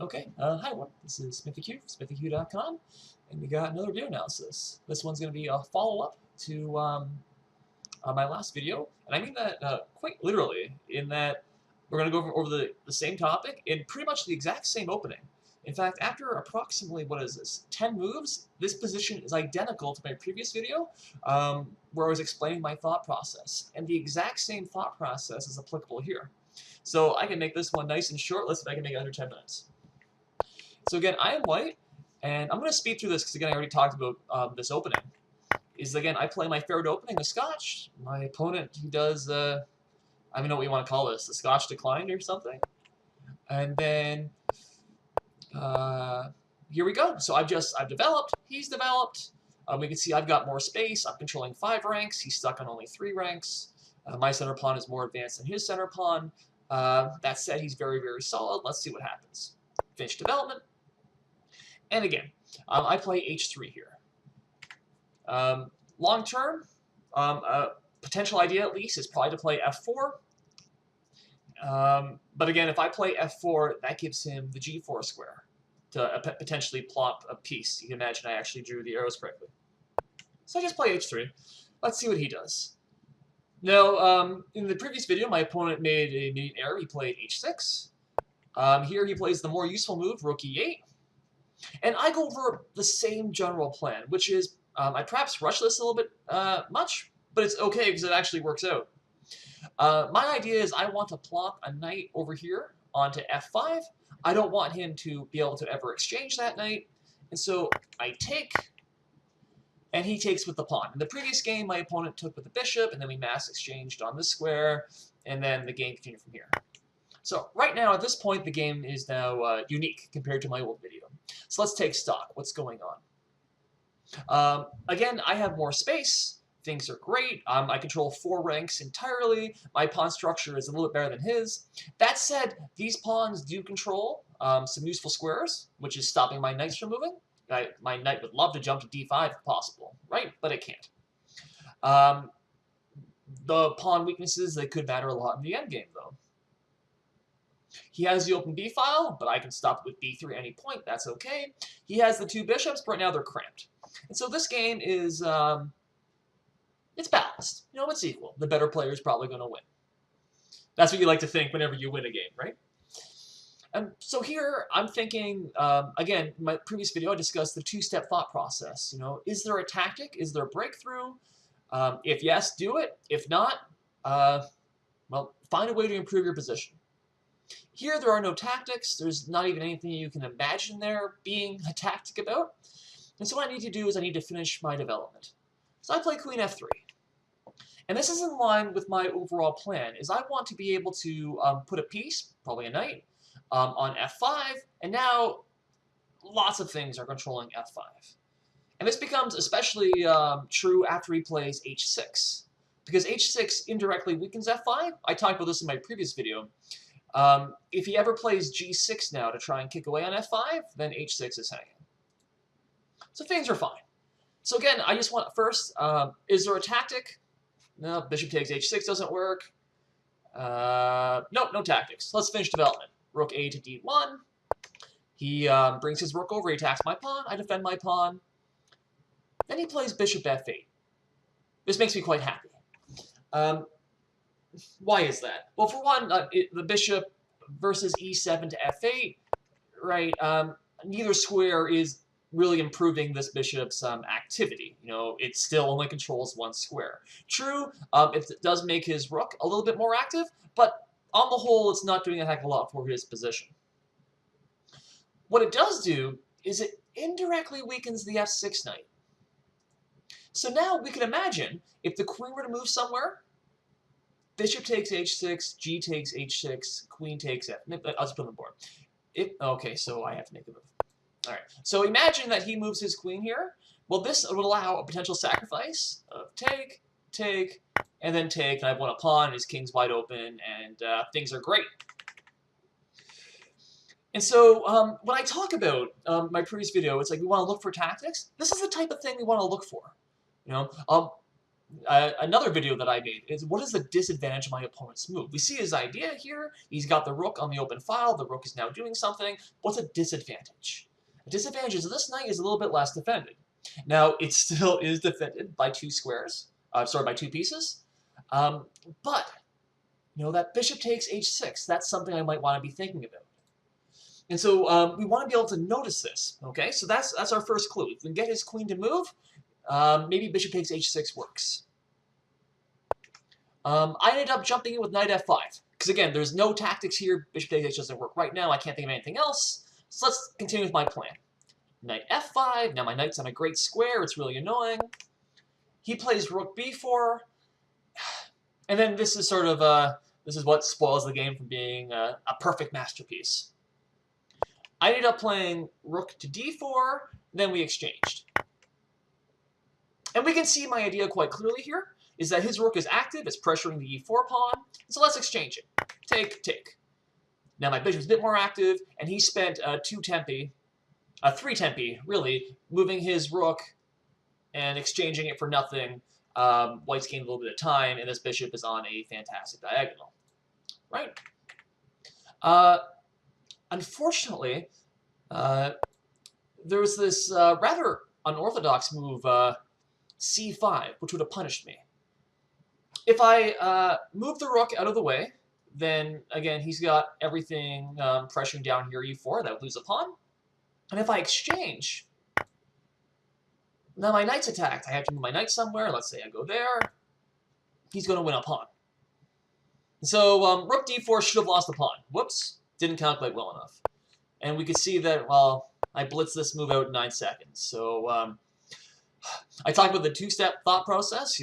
Okay, hi everyone, this is SmithyQ, SmithyQ.com, and we got another video analysis. This one's going to be a follow-up to my last video, and I mean that quite literally, in that we're going to go over the same topic in pretty much the exact same opening. In fact, after approximately, 10 moves, this position is identical to my previous video, where I was explaining my thought process, and the exact same thought process is applicable here. So I can make this one nice and short. Let's see if I can make it under 10 minutes. So again, I am white, and I'm going to speed through this because again, I already talked about this opening. Again, I play my favorite opening, the Scotch. My opponent, he does, I don't know what you want to call this, the Scotch declined or something. And then, here we go. So I've developed, he's developed. We can see I've got more space. I'm controlling 5 ranks. He's stuck on only 3 ranks. My center pawn is more advanced than his center pawn. That said, he's very, very solid. Let's see what happens. Finish development. And again, I play h3 here. Long term, potential idea at least is probably to play f4. But again, if I play f4, that gives him the g4 square to potentially plop a piece. You can imagine I actually drew the arrows correctly. So I just play h3. Let's see what he does. Now, in the previous video, my opponent made an immediate error. He played h6. Here he plays the more useful move, rook e8. And I go over the same general plan, which is, I perhaps rush this a little bit much, but it's okay because it actually works out. My idea is I want to plop a knight over here onto f5. I don't want him to be able to ever exchange that knight, and so I take, and he takes with the pawn. In the previous game, my opponent took with the bishop, and then we mass exchanged on this square, and then the game continued from here. So right now, at this point, the game is now unique compared to my old video. So let's take stock. What's going on? Again, I have more space. Things are great. I control 4 ranks entirely. My pawn structure is a little bit better than his. That said, these pawns do control some useful squares, which is stopping my knights from moving. My knight would love to jump to d5 if possible, right? But it can't. The pawn weaknesses, they could matter a lot in the endgame, though. He has the open b file, but I can stop with b3 at any point. That's okay. He has the 2 bishops, but right now they're cramped. And so this game is, it's balanced. You know, it's equal. The better player is probably going to win. That's what you like to think whenever you win a game, right? And so here, I'm thinking, again, in my previous video, I discussed the 2-step thought process. You know, is there a tactic? Is there a breakthrough? If yes, do it. If not, well, find a way to improve your position. Here, there are no tactics. There's not even anything you can imagine there being a tactic about. And so what I need to do is I need to finish my development. So I play queen f3. And this is in line with my overall plan, is I want to be able to put a piece, probably a knight, on f5, and now lots of things are controlling f5. And this becomes especially true after he plays h6, because h6 indirectly weakens f5. I talked about this in my previous video. If he ever plays g6 now to try and kick away on f5, then h6 is hanging. So things are fine. So again, I just want, first, is there a tactic? No, bishop takes h6 doesn't work. Nope, no tactics. Let's finish development. Rook a to d1. He brings his rook over, he attacks my pawn, I defend my pawn. Then he plays bishop f8. This makes me quite happy. Why is that? Well, for one, the bishop versus e7 to f8, right? Neither square is really improving this bishop's activity. You know, it still only controls 1 square. True, it does make his rook a little bit more active, but on the whole, it's not doing a heck of a lot for his position. What it does do is it indirectly weakens the f6 knight. So now we can imagine if the queen were to move somewhere, bishop takes h6, g takes h6, queen takes f. I'll just put it on the board. Okay, so I have to make a move. All right, so imagine that he moves his queen here. Well, this would allow a potential sacrifice of take, take, and then take, and I've won a pawn, his king's wide open, and things are great. And so when I talk about my previous video, it's like we want to look for tactics. This is the type of thing we want to look for. You know, another video that I made is what is the disadvantage of my opponent's move? We see his idea here. He's got the rook on the open file. The rook is now doing something. What's a disadvantage? A disadvantage is this knight is a little bit less defended. Now, it still is defended by two squares. By two pieces. But, that bishop takes h6. That's something I might want to be thinking about. And so we want to be able to notice this. Okay, so that's our first clue. If we can get his queen to move, maybe bishop takes h6 works. I ended up jumping in with knight f5. Because again, there's no tactics here. Bishop takes h doesn't work right now. I can't think of anything else. So let's continue with my plan. Knight f5. Now my knight's on a great square. It's really annoying. He plays rook b4. And then this is sort of, this is what spoils the game from being a perfect masterpiece. I ended up playing rook to d4. Then we exchanged. And we can see my idea quite clearly here, is that his rook is active, it's pressuring the e4 pawn, so let's exchange it. Take, take. Now my bishop's a bit more active, and he spent 3 tempi, really, moving his rook and exchanging it for nothing. White's gained a little bit of time, and this bishop is on a fantastic diagonal. Right? Unfortunately, there was this rather unorthodox move, c5, which would have punished me. If I move the rook out of the way, then, again, he's got everything pressuring down here, e4, that would lose a pawn. And if I exchange, now my knight's attacked. I have to move my knight somewhere. Let's say I go there. He's going to win a pawn. So rook d4 should have lost the pawn. Whoops, didn't calculate well enough. And we could see that, well, I blitzed this move out in 9 seconds. So I talked about the two-step thought process.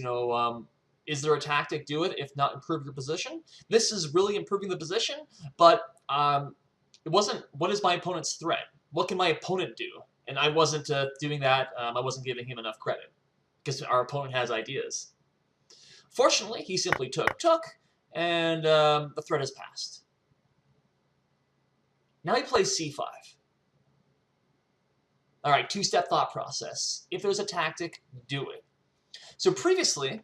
Is there a tactic? Do it. If not, improve your position. This is really improving the position, but it wasn't, what is my opponent's threat? What can my opponent do? And I wasn't doing that. I wasn't giving him enough credit because our opponent has ideas. Fortunately, he simply took, and the threat has passed. Now he plays c5. All right, two-step thought process. If there's a tactic, do it. So previously,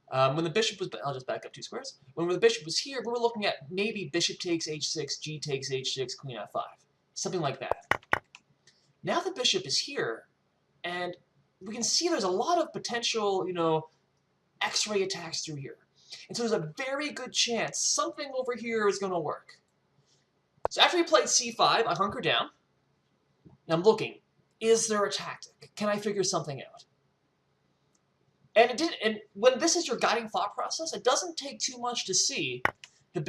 when the bishop was, I'll just back up 2 squares. When the bishop was here, we were looking at maybe bishop takes h6, g takes h6, queen f5, something like that. Now the bishop is here, and we can see there's a lot of potential, X-ray attacks through here. And so there's a very good chance something over here is going to work. So after he played c5, I hunker down, and I'm looking. Is there a tactic? Can I figure something out? And it did. And when this is your guiding thought process, it doesn't take too much to see the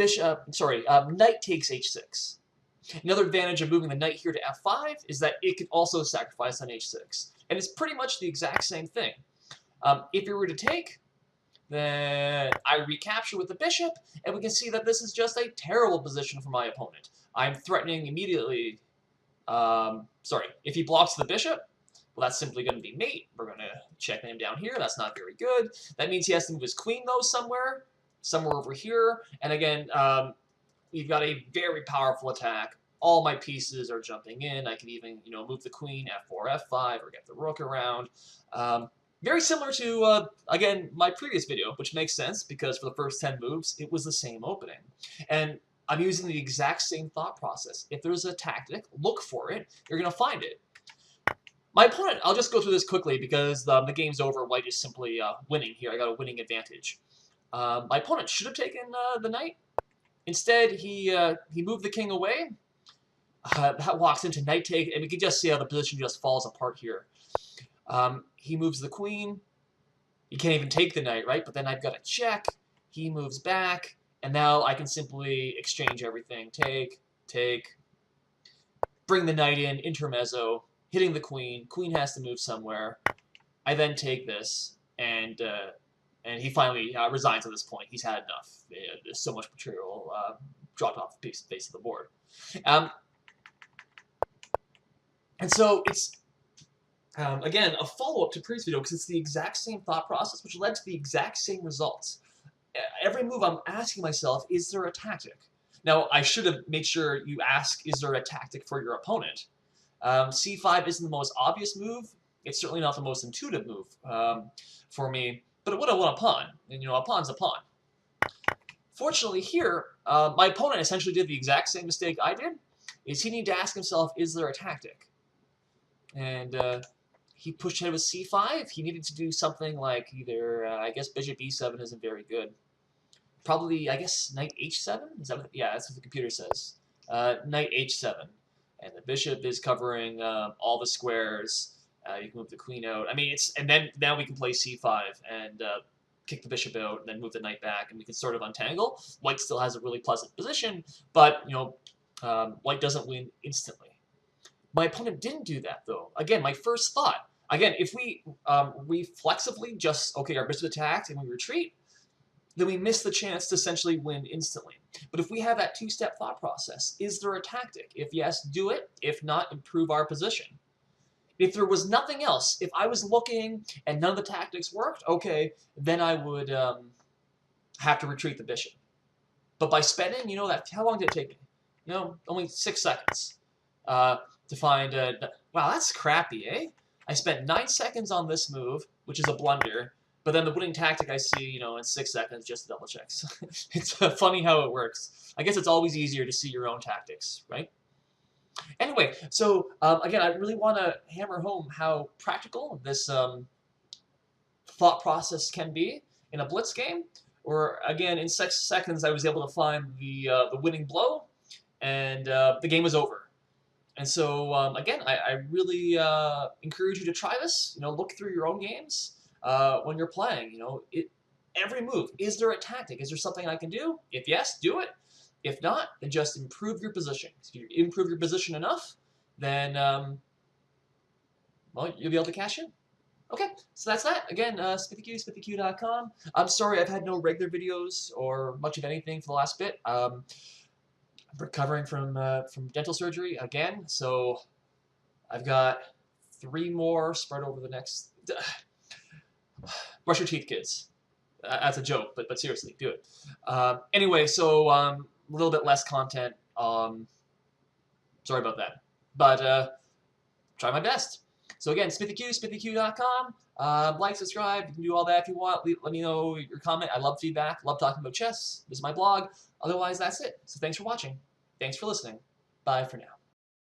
knight takes h6. Another advantage of moving the knight here to f5 is that it can also sacrifice on h6. And it's pretty much the exact same thing. If you were to take, then I recapture with the bishop, and we can see that this is just a terrible position for my opponent. I'm threatening immediately. If he blocks the bishop, well, that's simply going to be mate. We're going to check him down here. That's not very good. That means he has to move his queen, though, somewhere over here. And again, we've got a very powerful attack. All my pieces are jumping in. I can even, move the queen, f4, f5, or get the rook around. Very similar to, again, my previous video, which makes sense because for the first 10 moves, it was the same opening. And I'm using the exact same thought process. If there's a tactic, look for it. You're going to find it. My opponent, I'll just go through this quickly because the game's over. White is simply winning here. I got a winning advantage. My opponent should have taken the knight. Instead, he moved the king away. That walks into knight take, and we can just see how the position just falls apart here. He moves the queen. He can't even take the knight, right? But then I've got a check. He moves back, and now I can simply exchange everything. Take, take. Bring the knight in, intermezzo, hitting the queen. Queen has to move somewhere. I then take this, and he finally resigns at this point. He's had enough. There's so much material dropped off the face of the board. And so it's, again, a follow-up to previous video because it's the exact same thought process, which led to the exact same results. Every move I'm asking myself, is there a tactic? Now, I should have made sure you ask, is there a tactic for your opponent? C5 isn't the most obvious move. It's certainly not the most intuitive move for me. but it would have won a pawn, and a pawn's a pawn. Fortunately here, my opponent essentially did the exact same mistake I did, is he needed to ask himself, is there a tactic? And he pushed ahead with c5. He needed to do something like either, I guess bishop e7 isn't very good. Probably, I guess, knight h7? Is that what, yeah, that's what the computer says. Knight h7. And the bishop is covering all the squares. You can move the queen out. I mean, and then now we can play c5 and kick the bishop out, and then move the knight back, and we can sort of untangle. White still has a really pleasant position, but White doesn't win instantly. My opponent didn't do that, though. Again, my first thought. Again, if we reflexively just, okay, our bishop attacked and we retreat, then we miss the chance to essentially win instantly. But if we have that two-step thought process, is there a tactic? If yes, do it. If not, improve our position. If there was nothing else, if I was looking and none of the tactics worked, okay, then I would have to retreat the bishop. But by spending, how long did it take me? Only 6 seconds to find, wow, that's crappy, eh? I spent 9 seconds on this move, which is a blunder, but then the winning tactic I see, in 6 seconds just to double check. So it's funny how it works. I guess it's always easier to see your own tactics, right? Anyway, so again, I really want to hammer home how practical this thought process can be in a blitz game, where again, in 6 seconds I was able to find the winning blow, and the game was over. And so again, I really encourage you to try this. Look through your own games when you're playing. Every move, is there a tactic? Is there something I can do? If yes, do it. If not, then just improve your position. If you improve your position enough, then well, you'll be able to cash in. Okay, so that's that. Again, SmithyQ, SmithyQ.com. I'm sorry I've had no regular videos or much of anything for the last bit. I'm recovering from dental surgery again, so I've got 3 more spread over the next... Brush your teeth, kids. That's a joke, but seriously, do it. Anyway, so a little bit less content. Sorry about that. But try my best. So again, SmithyQ, SmithyQ.com. Like, subscribe. You can do all that if you want. Let me know your comment. I love feedback. Love talking about chess. This is my blog. Otherwise, that's it. So thanks for watching. Thanks for listening. Bye for now.